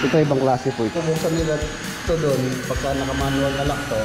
Ito ibang klase po ito. Buksan nila ito doon pagka naka-manual na lock to.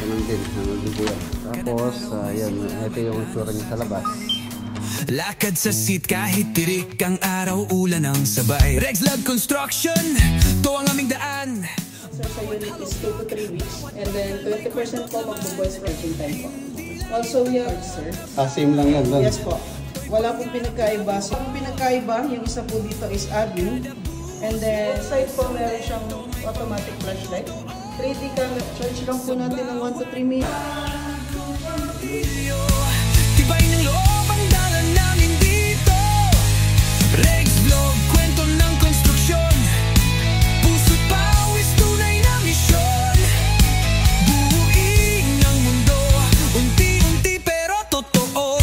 Ganun din po yan. Tapos, yan, ito yung itsura niya sa labas. Lakad sa seat kahit tirik ang araw, ulan ang sabay. Rexlab Construction, to ang aming daan. Sir, sa unit is 2 to 3 weeks. And then 20% po magbo-boys working time po. Also, we have, sir. Same lang yan doon. Yes po. Wala pong pinagkaiba. So, ang pinagkaiba, yung isa po dito is admin. And then, side po, meron siyang automatic flashlight. 3D camera. Charge lang po natin ng 1 to 3 minutes. Tibay ng loob ang dalan namin dito. Rexlab, kwento ng konstruksyon. Puso't pawis, tunay na misyon. Buuin ang mundo, unti-unti pero totoo.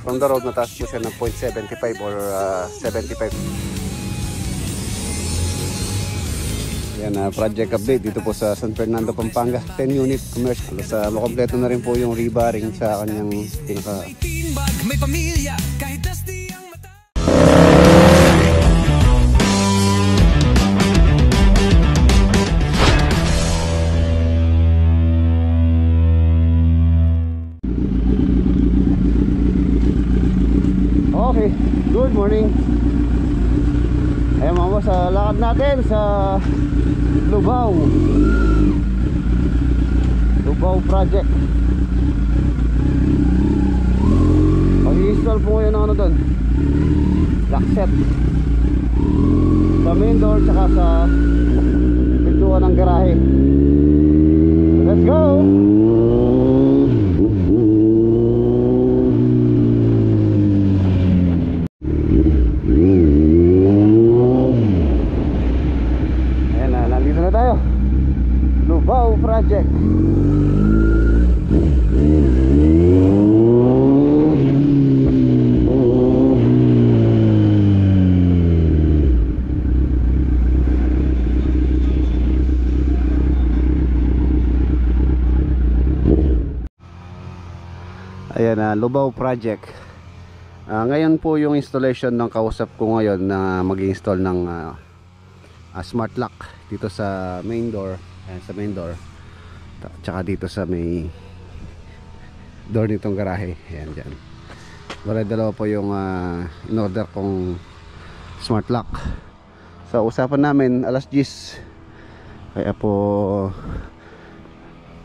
From the road, mataas po siya ng 0.75 or 75. Yan, project update dito po sa San Fernando, Pampanga. 10 unit commercial. Makompleto na rin po yung rebarring sa kanyang pinaka. May pamilya, kahit dusty ang mata. Okay, good morning. Ayan mga boss, lakad natin sa Lubao project. Mag-i-install po ngayon ng ano doon, lock set sa main door tsaka sa pintuan ng garahe. Let's go! Lubao project. Ayan, Lubao project. Ngayon po yung installation ng kausap ko ngayon na mag-install ng smart lock dito sa main door. Ayan, sa main door tsaka dito sa may door nitong garahe. Ayan, dyan. Dalawa po yung in order kong smart lock. So usapan namin alas 10, kaya po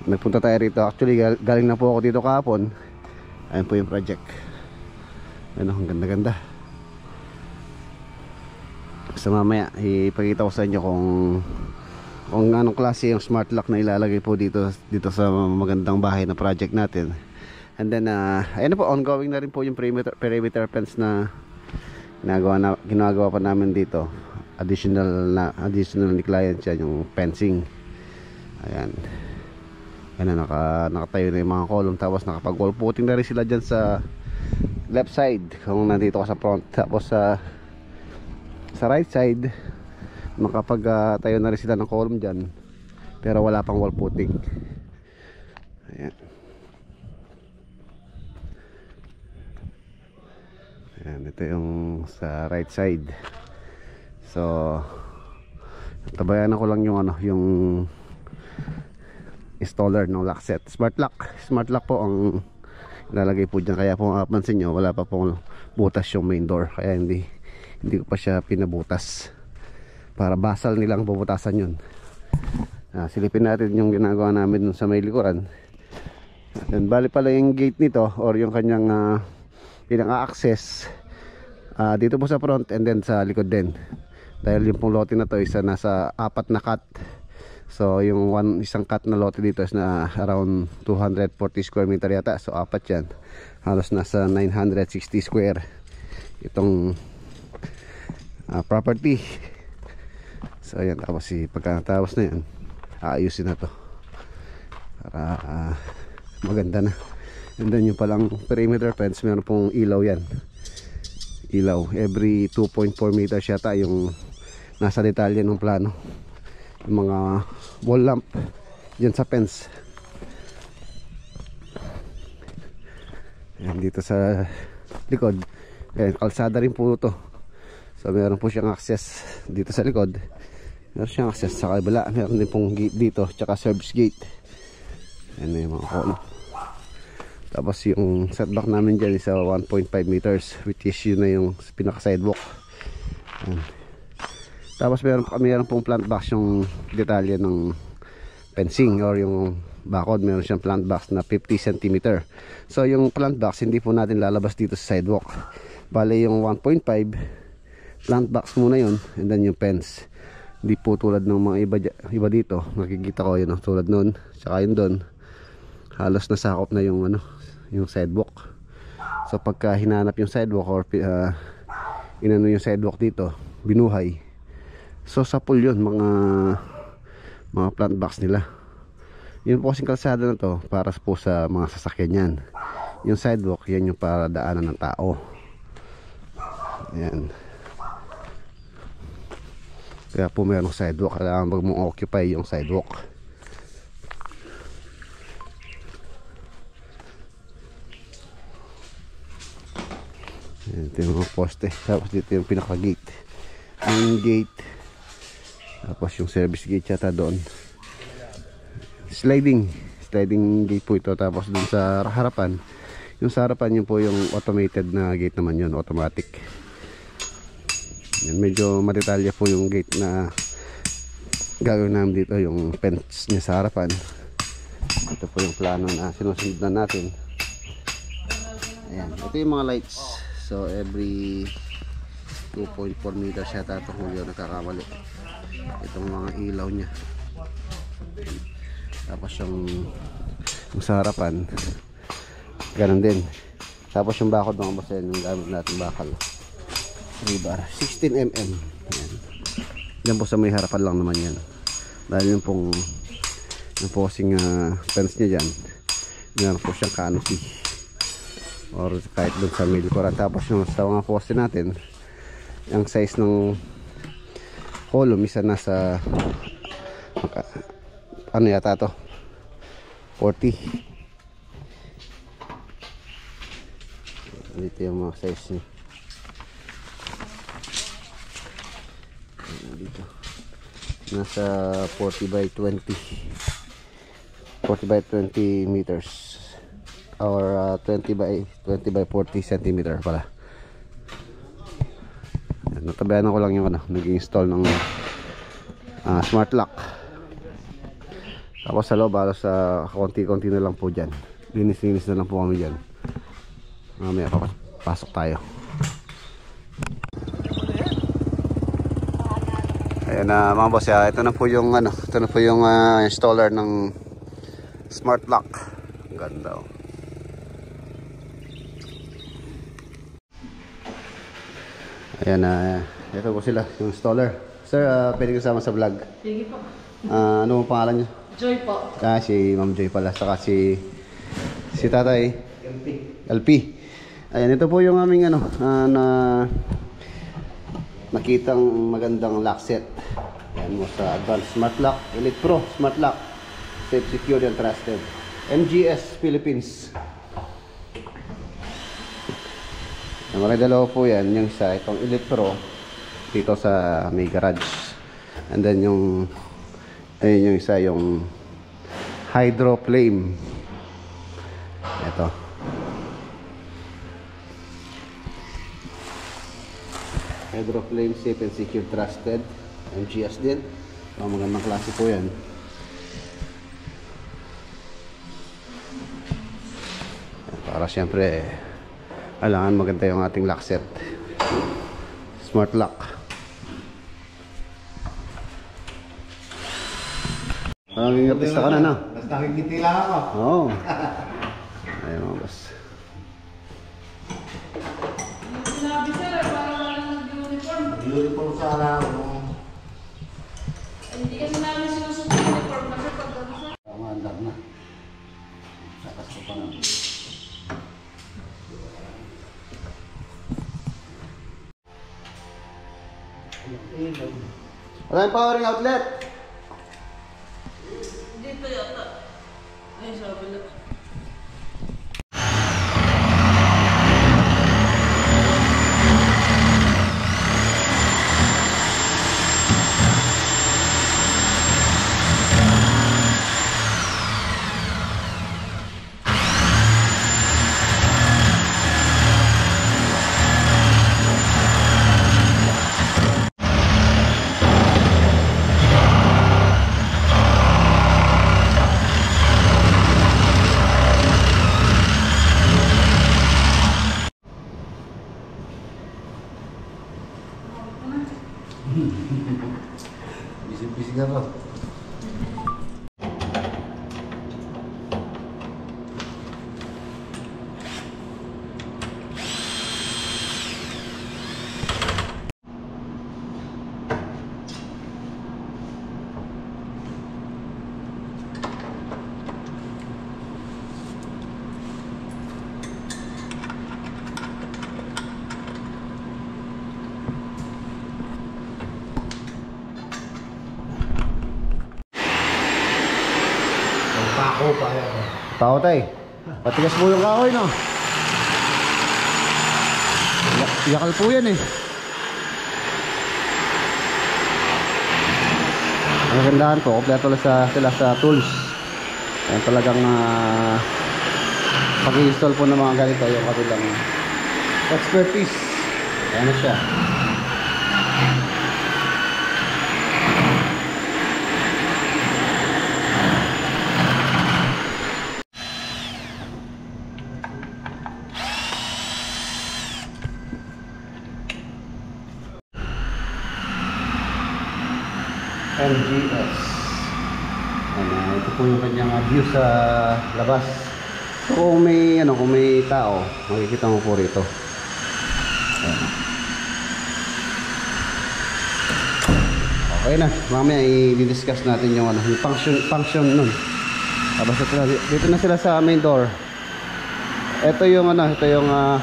nagpunta tayo rito. Actually galing na po ako dito kahapon. Ayan po yung project. Ano, ang ganda-ganda. So mamaya ipakita ko sa inyo kung anong klase yung smart lock na ilalagay po dito sa magandang bahay na project natin. And then ayun na po, ongoing na rin po yung perimeter fence na ginagawa pa namin dito. Additional ni client yan, yung fencing. Ayan. Ayan na, nakatayo na yung mga column. Tapos nakapag-wall putting na rin sila dyan sa left side kung nandito ka sa front. Tapos sa right side makapag-tayo na rin sila ng column dyan, pero wala pang wall putting. Ayan. Ayan, ito yung sa right side. So tabayanan ko lang yung yung installer ng lock set. Smart lock po ang ilalagay po dyan. Kaya po mapansin nyo, wala pa pong butas yung main door. Kaya hindi ko pa siya pinabutas. Para basal nilang bubutasan yun. Silipin natin yung ginagawa namin sa may likuran. Then bali pala yung gate nito or yung kanyang pinaka-access dito po sa front and then sa likod din. Dahil yung pong lote na to isa nasa 4 na cut. So yung isang cut na lote dito is na around 240 square meter yata. So 4 yan. Halos nasa 960 square itong property. So ayan, tapos pagkatapos na yan, aayusin na to para maganda na. And then yung palang perimeter fence, meron pong ilaw yan. Ilaw every 2.4 meters yata yung nasa detalye ng plano. Yung mga wall lamp dyan sa fence. Ayan, dito sa likod. Ayan, kalsada rin po ito. So meron po siyang access dito sa likod. Meron siyang access sa kabila. Meron din pong gate dito, tsaka service gate. Ayan na yung mga kono. Tapos yung setback namin dyan is 1.5 meters, which is yun na yung pinaka sidewalk. Ayan. Tapos meron pong plant box yung detalye ng fencing or yung bakod. Meron siyang plant box na 50 cm. So yung plant box hindi po natin lalabas dito sa sidewalk. Bale yung 1.5 plant box muna yun, and then yung fence. Hindi po tulad ng mga iba dito. Nakikita ko yun, tulad nun, saka yun doon. Halos nasakop na yung yung sidewalk. So pagka hinanap yung sidewalk or inano yung sidewalk dito, binuhay. So sa pool yun, mga plant box nila. Yun po kasing kalsada na to para po sa mga sasakyan yan. Yung sidewalk, yan yung para daanan ng tao. Ayan. Kaya po mayroong sidewalk. Kailangan mong occupy yung sidewalk. Ayan, ito yung mga poste. Tapos dito yung pinaka gate. Yung gate. Tapos yung service gate yata doon. Sliding gate po ito. Tapos dun sa harapan, yung sa harapan yun po yung automated na gate naman yun, automatic. Yan, medyo madetalya po yung gate na gagawin namin dito, yung fence niya sa harapan. Ito po yung plano na sinusunod na natin. Ayan, ito yung mga lights. So every 2.4 meters yata ito, kung yun nakakamali. Itong mga ilaw niya. Tapos yung sa harapan ganun din. Tapos yung bakod mga boss, yung gamit natin bakal rebar 16mm. Yan po sa may harapan lang naman yan, dahil yung pong yung posing fence nya dyan, meron po siyang canopy or kahit dun sa may likuran. Tapos yung sa mga poste natin, yung size ng column isa nasa ano yata to, 40. Dito yung mga size niya. Dito nasa 40 by 20 meters or 20 by 40 cm pala. Natabayan ko lang yung nag-install ng smart lock. Tapos sa loob, halos sa konti-konti na lang po dyan. Linis-linis na lang po kami dyan. Mamaya pasok tayo. Ayan na mga boss, ito na po yung ito na po yung installer ng smart lock. Ang ganda oh. Ayan ito po sila, yung installer. Sir, pwede kasama sa vlog. Sige po. Ano pong pangalan niyo? Joy po. Si Ma'am Joy pala, saka si tatay LP. Ayan, ito po yung aming nakitang magandang lock set. Ayan mo sa Advanced Smart Lock Elite Pro Smart Lock, safe, secure and trusted. MGS Philippines. Mga dalawa po yan. Yung isa, itong Elite Pro dito sa may garage, and then yung ayun yung isa, yung Hydro Flame. Ito Hydro Flame, safe and secure, trusted. MGS din. Magandang klase po yan. Para syempre kailangan maganda yung ating lock set. Smart lock. Parang artista ka na, no? Mas nakikiti lang ako. Oo. Ayun mga boss. Sinabi sir, parang nag-uniform. Uniform sana ako. Hindi kasi namin sinusunod yung uniform kasi pag Tama, andar na. Sakas ko pa naman. Wala yung powering outlet. dito yata. Ay, sabi na. Tao tay. Patigas po yung kahoy, no? Yakal po yan eh. Ang magandaan po, kompleto sila sa tools. Ayan talagang pag-i-install po ng mga ganito yung kanilang expertise. Ayan na siya. MGS. Ito po yung kanyang view sa labas. So kung may tao, makikita mo po rito. Ayan. Okay na, mamaya i-discuss natin yung yung function nun. Tapos dito na sila sa main door. Ito yung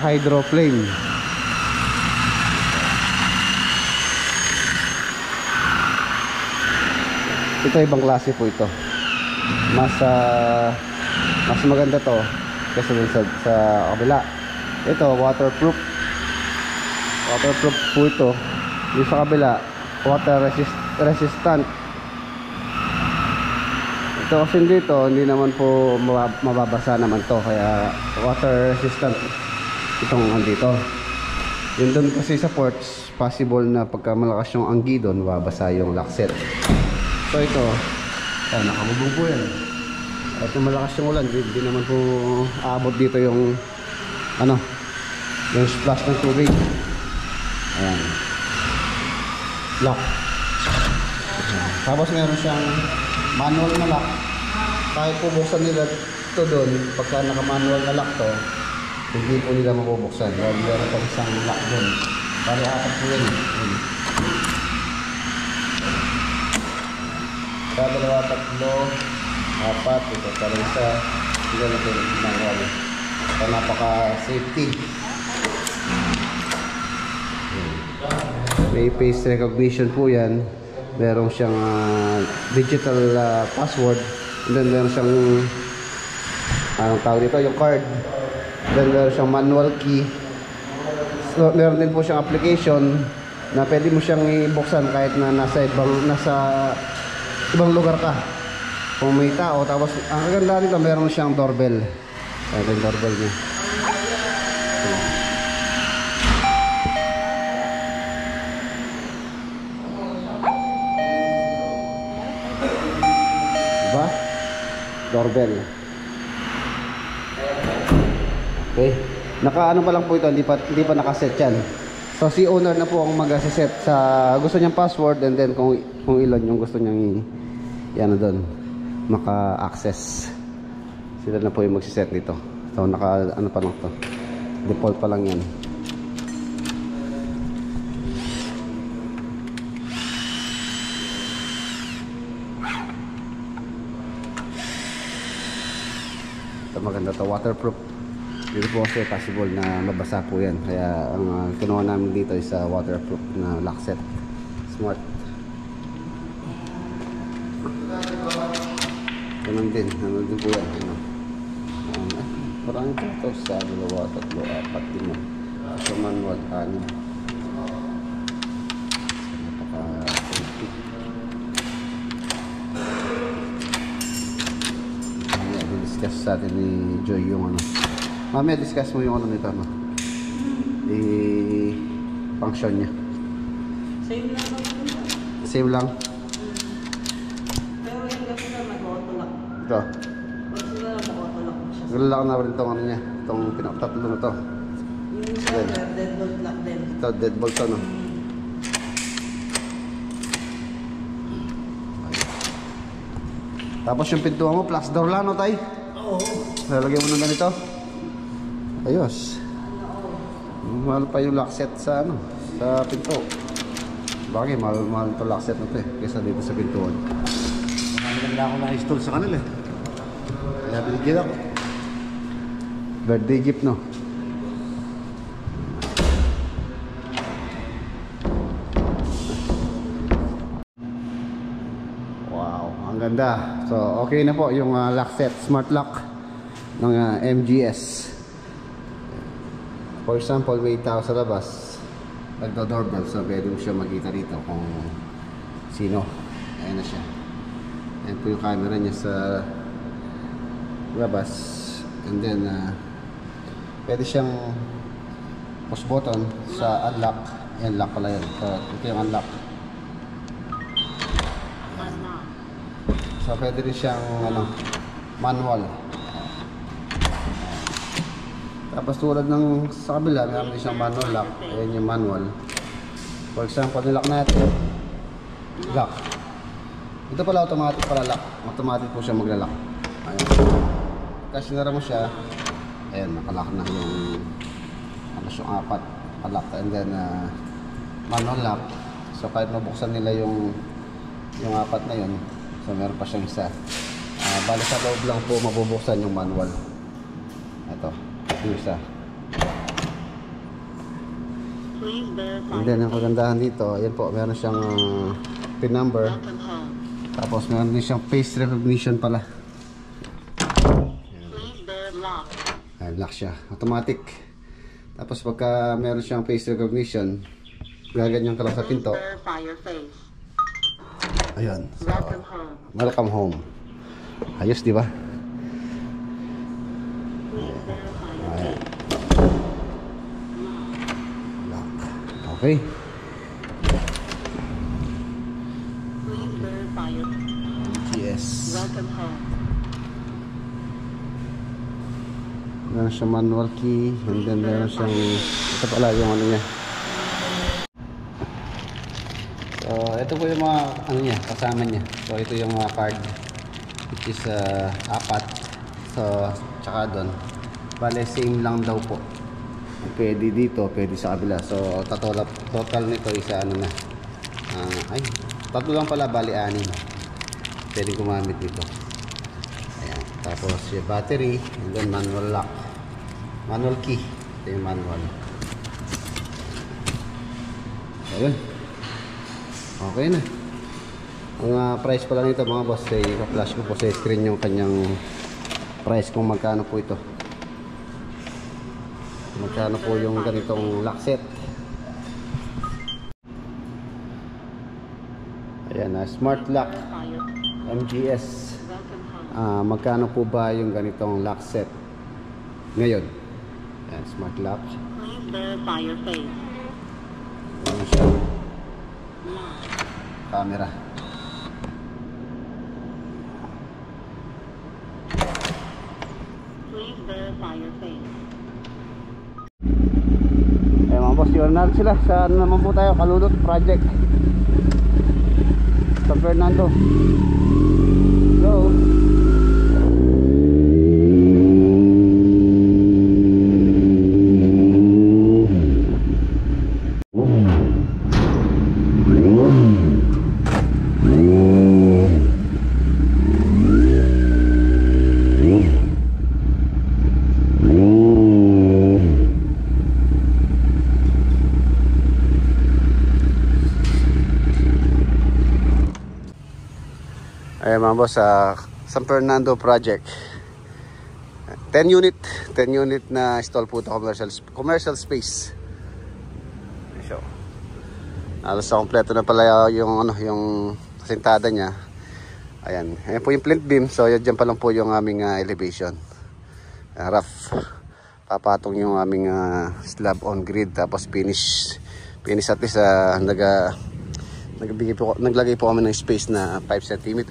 hydroplane. Ito ibang klase po ito. Mas maganda to kasi dun sa kabila. Ito waterproof. Waterproof po ito. Yung sa kabila water resistant. Ito kasi dito hindi naman po mababasa naman to, kaya water resistant itong andito. Yun doon kasi sa ports possible na pagka malakas yung anggi doon mababasa yung lockset. So ito, nakabubong po yan. At kung malakas yung ulan, hindi naman po aabot dito yung yung splash ng tubig. Ayan. Lock. Tapos meron siyang manual na lock. Kahit po buksan nila ito doon, pagka naka-manual na lock to, hindi po nila mabubuksan. Meron pa isang lock doon. Pari apat po yan. Dalawa, tatlo, apat, ito pala isa, hindi natin manual. Ito napaka-safety. May face recognition po yan. Meron siyang digital password. And then meron siyang anong tawag dito, yung card. Then meron siyang manual key. So, meron din po siyang application na pwede mo siyang ibuksan kahit na nasa ibang lugar ka kung may tao. Tapos ang kaganda nito, meron siyang doorbell. Ito yung doorbell niya. Diba? Doorbell. Okay, naka pa lang po ito, hindi pa nakaset yan. So si owner na po ang mag-set sa gusto niyang password, and then kung ilan yung gusto niyang yan na doon maka-access, sila na po yung magsiset nito. So naka pa lang to, default pa lang yan. Ito maganda to, waterproof. Dito po kasi possible na mabasa po yan, kaya ang kinuha namin dito is waterproof na lockset smart. Ganun din po yan. Parang ito sa dalawa, tatlo, apat, lima. So manual, anim. Napaka-safety. Discuss sa atin ni Joy yung mamaya discuss mo yung nito, function niya. Same lang naman. Same lang. Pero yung gabi na mag-auto lock. Ito. Pag sila na mag-auto lock mo siya. Gulala na rin itong niya. Itong tatlo na to. Yung isa, deadbolt lock din. Ito, deadbolt to, no? Tapos yung pintuan mo, plus door lang, no, tay? Oo. Lalagyan mo ng ganito. Ayos. Mahal pa yung lockset sa sa pinto. Bagay, mahal to lockset na to kaysa dito sa pintuan. Maganda ako na-install sa kanila kaya binigyan ako. Birthday gift, no? Wow, ang Ganda. So okay na po yung lock set, smart lock ng MGS. For example, wait tao sa labas, nagdo-doorbell, so pwede mo siya makita rito kung sino. Ayan na siya. Ayan po yung camera niya sa labas. And then pwede siyang push button sa unlock. Ayan, lock pala yun. So ito yung unlock. So pwede rin siyang manual. Tapos tulad ng sa kabila, meron din siyang manual lock. Ayan yung manual. For example, nilock natin. Lock. Ito pala automatic pala lock. Automatic po siya magla-lock. Ayan. Kasi sinara mo siya, ayan, nakalock na yung yung apat. Lock. And then manual lock. So kahit mabuksan nila yung apat na yun, so meron pa siyang isa. Bali sa loob lang po mabubuksan yung manual. Ito. Yung isa. And then ang kagandahan dito, ayan po, meron siyang PIN number. Tapos meron din siyang face recognition pala. Ayan, lock siya. Automatic. Tapos pagka meron siyang face recognition, gaganyan ka lang sa pinto. Ayan. So, welcome home. Ayos, di ba? Ayan. Lock. Okay. Yes. Meron siyang manual key, and then meron siyang, ito pala yung ano niya. So ito po yung mga ano niya, kasama niya. So ito yung card, which is 4. So tsaka doon, bale same lang daw po. Pwede dito, pwede sa kabila. So total nito isa ano na, ay, 3 lang pala, bale 6. Pwede gumamit dito. Ayan. Tapos yung battery, and then manual lock, manual key. Ito yung manual. Ayun. Okay na. Ang price pala nito mga boss, ay i-flash ko po sa screen yung kanyang price kung magkano po ito. Magkano po yung ganitong lock set. Ayan, smart lock MGS. Magkano po ba yung ganitong lock set ngayon? Ayan, smart lock. Ayan siya. Camera. Ayan mga boss, yun na sila. Sa ano naman po tayo, Kalulot Project San Fernando. Go! Ayan mga boss, San Fernando Project, 10 unit na install po ito, commercial space. So, alas sa kompleto na pala yung yung sintada niya. Ayan, ayan po yung plinth beam. So yan pa lang po yung aming elevation, rough. Papatong yung aming slab on grid, tapos finish at least. Naglagay po kami ng space na 5 cm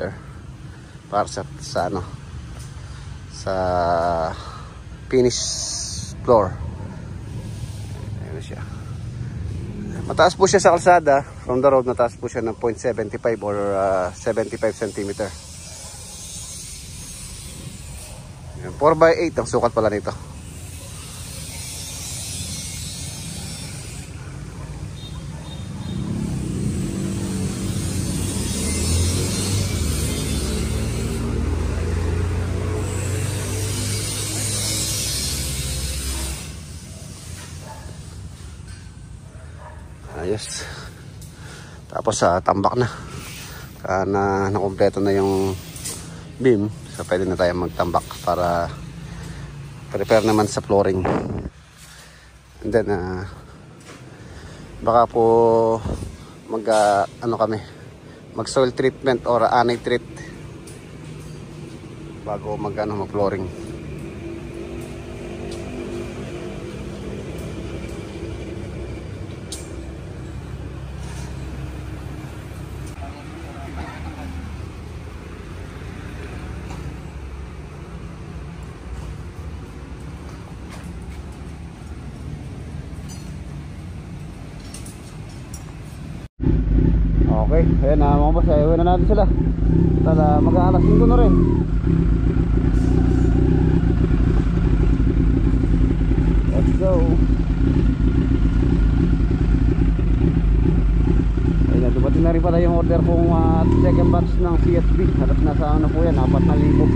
para sa finish floor. Ayan siya. Mataas po siya sa kalsada. From the road, mataas po siya ng 0.75 or 75 cm. 4x8 ang sukat pala nito. Ayos. Tapos tambak na. Na kumpleto na yung beam. So pwede na tayo magtambak para prepare naman sa flooring. And then baka po mag soil treatment or anti-treat bago mag flooring. Okay, ayan na mga boss, ayaw na natin sila. Tala, mag-aalas 5 na rin. Let's go. Ayun na, dumating na rin pala yung order kong second batch ng CSB. Halos nasa ano po yan, 4,000.